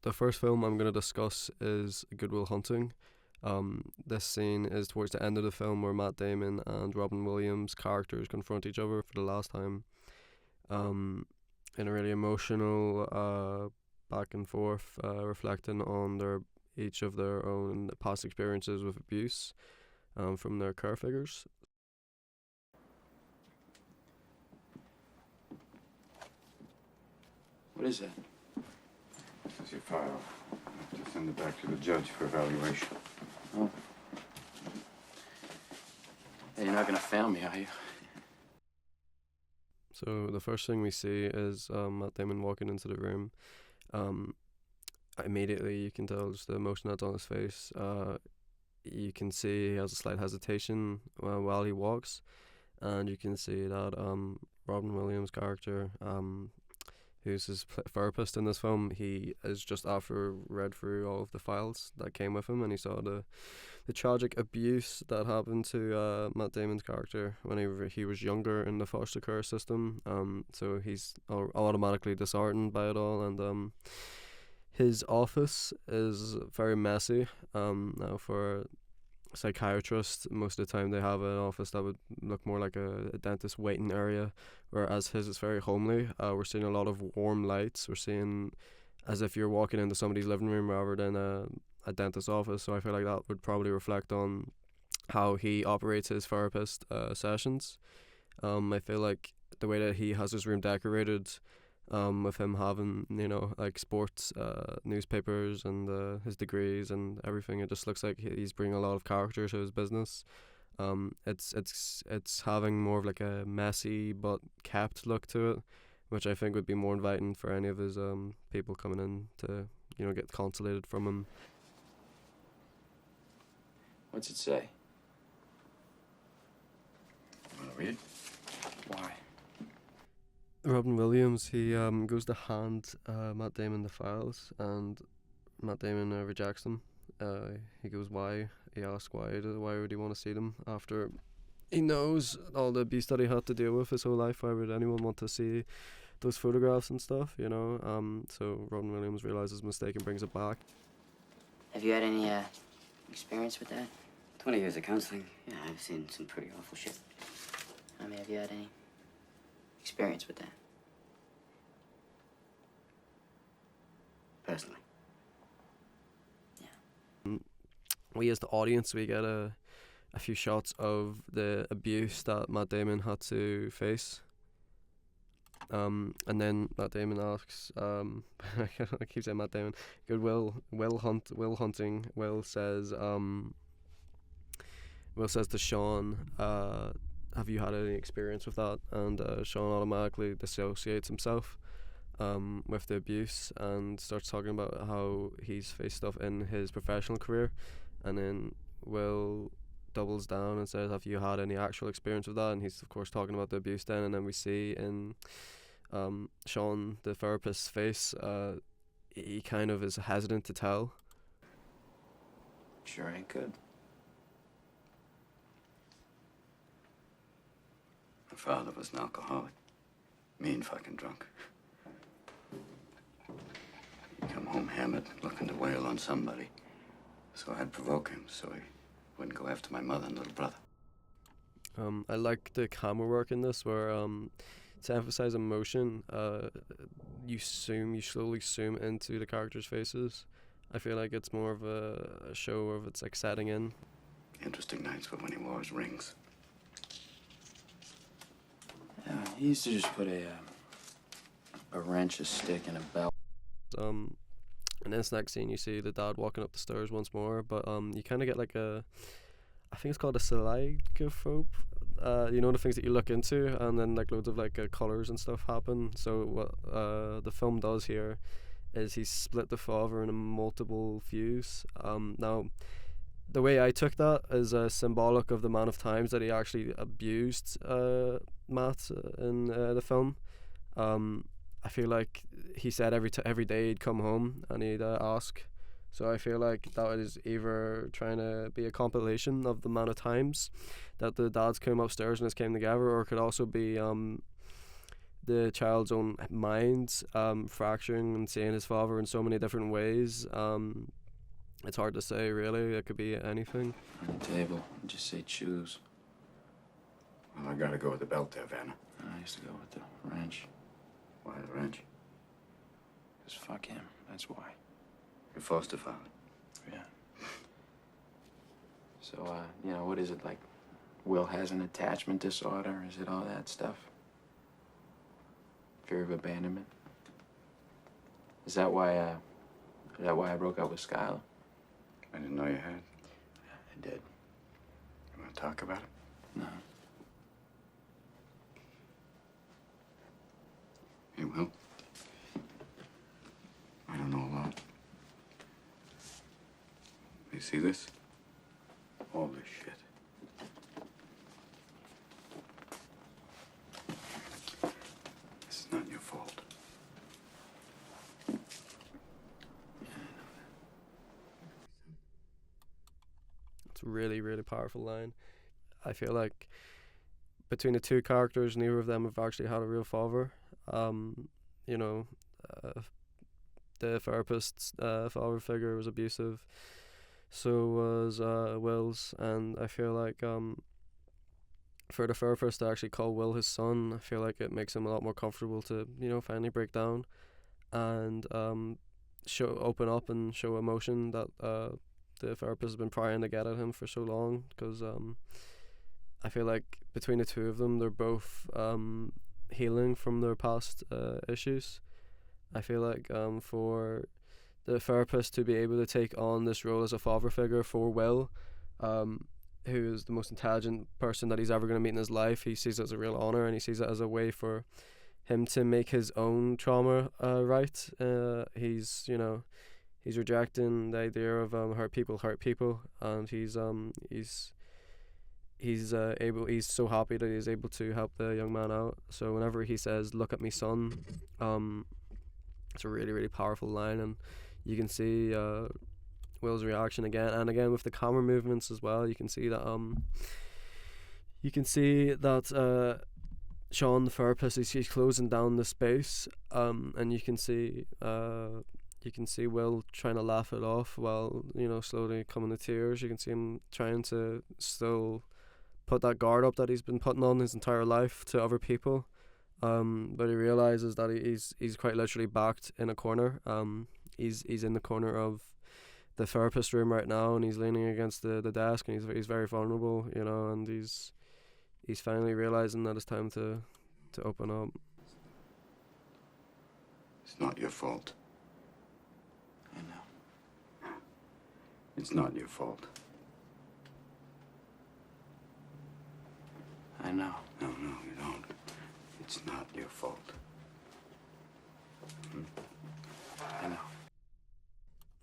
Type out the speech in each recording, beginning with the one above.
The first film I'm going to discuss is Good Will Hunting. This scene is towards the end of the film where Matt Damon and Robin Williams' characters confront each other for the last time. Um, in a really emotional back and forth, reflecting on their each of their own past experiences with abuse from their care figures. What is that? This is your file. I have to send it back to the judge for evaluation. Oh. Hey, you're not gonna fail me, are you? So the first thing we see is Matt Damon walking into the room. Immediately you can tell just the emotion that's on his face. You can see he has a slight hesitation while he walks, and you can see that Robin Williams' character, who's his therapist in this film, he is just after read through all of the files that came with him, and he saw the tragic abuse that happened to Matt Damon's character when he was younger in the foster care system. So he's automatically disheartened by it all, and his office is very messy. Now for psychiatrists, most of the time they have an office that would look more like a dentist waiting area, whereas his is very homely. We're seeing a lot of warm lights. We're seeing as if you're walking into somebody's living room rather than a dentist's office. So I feel like that would probably reflect on how he operates his therapist sessions. I feel like the way that he has his room decorated, with him having like sports newspapers and his degrees and everything, it just looks like he's bringing a lot of character to his business. It's having more of like a messy but kept look to it, which I think would be more inviting for any of his people coming in to get consolated from him. What's it say? Want to read? Why? Robin Williams, he goes to hand Matt Damon the files, and Matt Damon rejects them. He goes, why? He asks why would he want to see them after he knows all the abuse that he had to deal with his whole life. Why would anyone want to see those photographs and stuff, So Robin Williams realizes his mistake and brings it back. Have you had any experience with that? 20 years of counseling. Yeah, I've seen some pretty awful shit. I mean, have you had any experience with that? Personally. Yeah. We as the audience, we get a few shots of the abuse that Matt Damon had to face. And then Matt Damon asks, I keep saying Matt Damon, Will Hunting. Will says to Sean, have you had any experience with that? And Sean automatically dissociates himself with the abuse and starts talking about how he's faced stuff in his professional career. And then Will doubles down and says, have you had any actual experience with that? And he's of course talking about the abuse then, and then we see in Sean, the therapist's face, he kind of is hesitant to tell. Sure ain't good. My father was an alcoholic. Mean fucking drunk. He'd come home hammered, looking to wail on somebody. So I'd provoke him so he wouldn't go after my mother and little brother. I like the camera work in this where to emphasize emotion, you slowly zoom into the characters' faces. I feel like it's more of a show of it's like setting in. Interesting nights were when he wore his rings. He used to just put a wrench, a stick, and a belt. In this next scene, you see the dad walking up the stairs once more, but you kind of get like I think it's called a kaleidoscope. The things that you look into, and then like loads of like colors and stuff happen. So what the film does here is he split the father into multiple views. Now, the way I took that is symbolic of the amount of times that he actually abused Matt in the film. I feel like he said every day he'd come home and he'd ask. So I feel like that is either trying to be a compilation of the amount of times that the dads came upstairs and this came together, or it could also be the child's own mind fracturing and seeing his father in so many different ways. It's hard to say, really. It could be anything. On the table, just say choose. Well, I gotta go with the belt there, Vanna. I used to go with the wrench. Why the wrench? Because fuck him, that's why. Your foster father. Yeah. So, you know, what is it like? Will has an attachment disorder? Is it all that stuff? Fear of abandonment? Is that why I broke up with Skylar? I didn't know you had. I did. You wanna talk about it? No. Hey, Will. I don't know a lot. You see this? All this shit. This is not your fault. It's a really, really powerful line. I feel like between the two characters, neither of them have actually had a real father. You know, the therapist's father figure was abusive. So was Will's, and I feel like for the therapist to actually call Will his son, I feel like it makes him a lot more comfortable to, you know, finally break down and open up and show emotion that the therapist has been trying to get at him for so long. Because I feel like between the two of them, they're both healing from their past issues. I feel like for the therapist to be able to take on this role as a father figure for Will, who is the most intelligent person that he's ever going to meet in his life, he sees it as a real honor, and he sees it as a way for him to make his own trauma right. He's rejecting the idea of hurt people, and he's so happy that he's able to help the young man out. So whenever he says, "Look at me, son," it's a really, really powerful line, and you can see Will's reaction again and again with the camera movements as well. You can see that Sean, the therapist, he's closing down the space, and you can see Will trying to laugh it off while, you know, slowly coming to tears. You can see him trying to still put that guard up that he's been putting on his entire life to other people. But he realizes that he's quite literally backed in a corner. He's in the corner of the therapist room right now, and he's leaning against the desk, and he's very vulnerable, you know, and he's finally realizing that it's time to open up. It's not your fault. I know. It's not your fault. I know. No, you don't. It's not your fault. I know.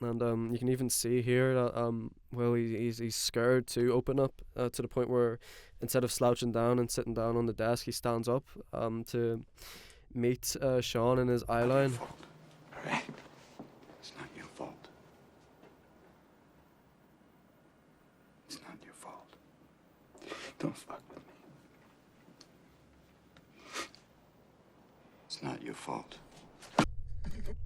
And you can even see here that Will, he's scared to open up to the point where instead of slouching down and sitting down on the desk, he stands up to meet Sean in his eye line. All right. It's not your fault. It's not your fault. Don't fuck with me. It's not your fault.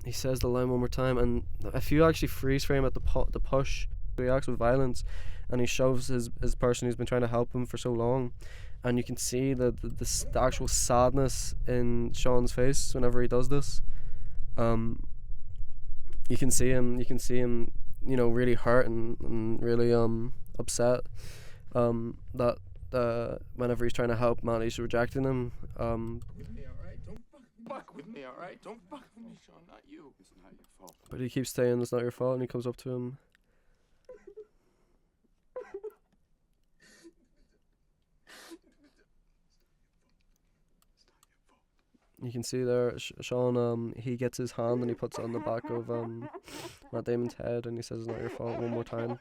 He says the line one more time, and if you actually freeze frame at the push, he reacts with violence, and he shoves his person who's been trying to help him for so long, and you can see the actual sadness in Sean's face whenever he does this. You can see him, you know, really hurt and really upset that whenever he's trying to help, Matty's rejecting him. Fuck with me, all right? Don't fuck with me, Sean, not you. It's not your fault. But he keeps saying it's not your fault, and he comes up to him. You can see there, Sean, he gets his hand and he puts it on the back of Matt Damon's head, and he says it's not your fault one more time.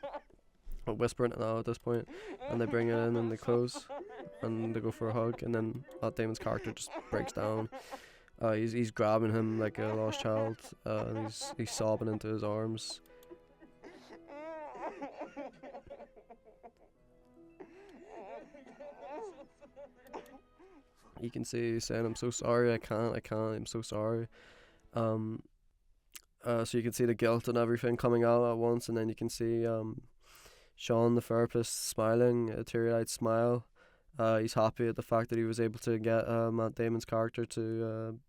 I'm whispering it now at this point, and they bring it in and they close, and they go for a hug, and then Matt Damon's character just breaks down. He's grabbing him like a lost child, and he's sobbing into his arms. You can see he's saying, "I'm so sorry, I can't, I'm so sorry." Um, so you can see the guilt and everything coming out at once, and then you can see Sean, the therapist, smiling, a teary-eyed smile. He's happy at the fact that he was able to get Matt Damon's character to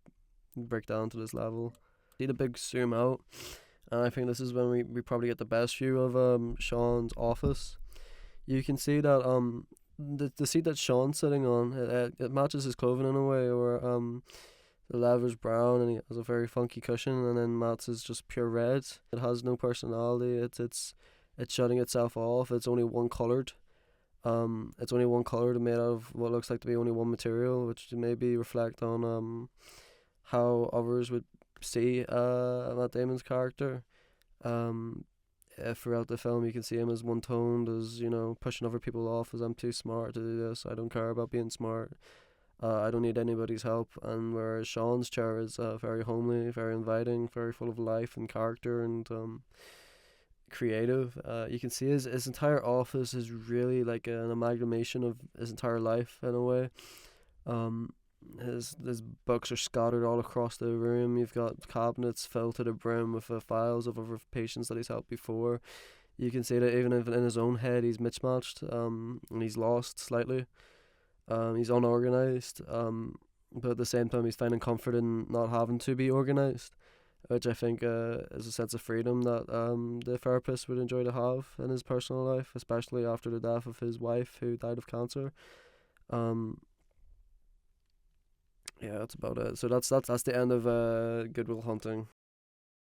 break down to this level. See the big zoom out, and I think this is when we probably get the best view of Sean's office. You can see that the seat that Sean's sitting on, it matches his clothing in a way, where the leather's brown and he has a very funky cushion, and then Matt's is just pure red. It has no personality. It's shutting itself off. It's only one coloured. It's only one colour made out of what looks like to be only one material, which maybe reflect on how others would see Matt Damon's character. Throughout the film, you can see him as one-toned, as, you know, pushing other people off, as I'm too smart to do this, I don't care about being smart, I don't need anybody's help. And whereas Sean's chair is very homely, very inviting, very full of life and character and creative. You can see his entire office is really like an amalgamation of his entire life in a way. His books are scattered all across the room. You've got cabinets filled to the brim with files of other patients that he's helped before. You can see that even in his own head he's mismatched, and he's lost slightly. He's unorganized, but at the same time he's finding comfort in not having to be organized, which I think is a sense of freedom that the therapist would enjoy to have in his personal life, especially after the death of his wife, who died of cancer. Yeah, that's about it. So that's the end of Good Will Hunting.